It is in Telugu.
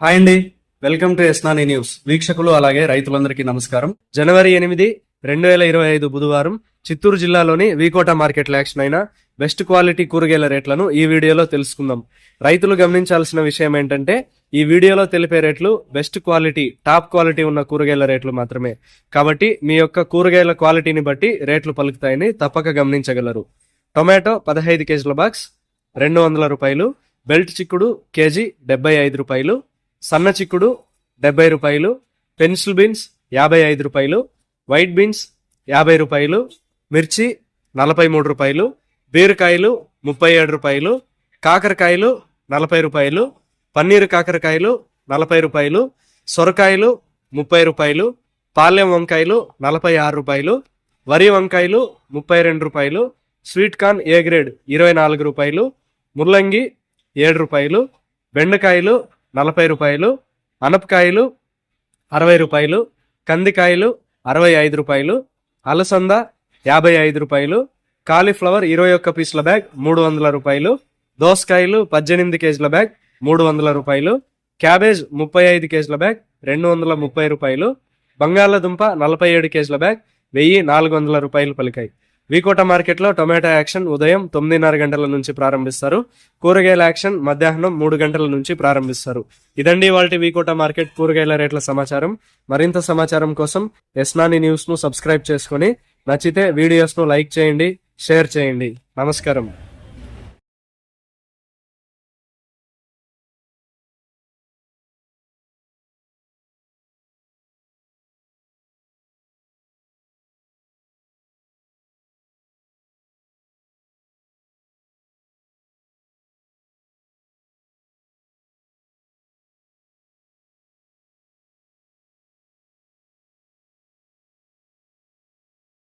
హాయ్ అండి, వెల్కమ్ టు ఎస్నాని న్యూస్. వీక్షకులు అలాగే రైతులందరికీ నమస్కారం. జనవరి 8, 2025 బుధవారం చిత్తూరు జిల్లాలోని వీకోట మార్కెట్లో యాక్షన్ అయిన బెస్ట్ క్వాలిటీ కూరగాయల రేట్లను ఈ వీడియోలో తెలుసుకుందాం. రైతులు గమనించాల్సిన విషయం ఏంటంటే, ఈ వీడియోలో తెలిపే రేట్లు బెస్ట్ క్వాలిటీ, టాప్ క్వాలిటీ ఉన్న కూరగాయల రేట్లు మాత్రమే. కాబట్టి మీ యొక్క కూరగాయల క్వాలిటీని బట్టి రేట్లు పలుకుతాయని తప్పక గమనించగలరు. టొమాటో 15 కేజీల బాక్స్ 200 రూపాయలు, బెల్ట్ చిక్కుడు కేజీ 75 రూపాయలు, సన్న చిక్కుడు 70 రూపాయలు, పెన్సిల్ బీన్స్ 55 రూపాయలు, వైట్ బీన్స్ 50 రూపాయలు, మిర్చి 43 రూపాయలు, బీరకాయలు 37 రూపాయలు, కాకరకాయలు 40 రూపాయలు, పన్నీరు కాకరకాయలు 40 రూపాయలు, సొరకాయలు 30 రూపాయలు, పాలెం వంకాయలు 46 రూపాయలు, వరి వంకాయలు 32 రూపాయలు, స్వీట్ కార్న్ ఏ గ్రేడ్ 24 రూపాయలు, ముల్లంగి 7 రూపాయలు, బెండకాయలు 40 రూపాయలు, అనపకాయలు 60 రూపాయలు, కందికాయలు 65 రూపాయలు, అలసంద 55 రూపాయలు, కాలీఫ్లవర్ 21 పీసుల బ్యాగ్ 300 రూపాయలు, దోసకాయలు 18 కేజీల బ్యాగ్ 300 రూపాయలు, క్యాబేజ్ 35 కేజీల బ్యాగ్ 230 రూపాయలు, బంగాళాదుంప 47 కేజీల బ్యాగ్ 1400 రూపాయలు పలికాయి. వీకోట మార్కెట్లో టొమాటో యాక్షన్ ఉదయం 9:30 గంటల నుంచి ప్రారంభిస్తారు. కూరగాయల యాక్షన్ మధ్యాహ్నం 3 గంటల నుంచి ప్రారంభిస్తారు. ఇదండి ఇవాల్టి వీకోట మార్కెట్ కూరగాయల రేట్ల సమాచారం. మరింత సమాచారం కోసం ఎస్నాని న్యూస్ ను సబ్స్క్రైబ్ చేసుకుని నచ్చితే వీడియోస్ ను లైక్ చేయండి, షేర్ చేయండి. నమస్కారం.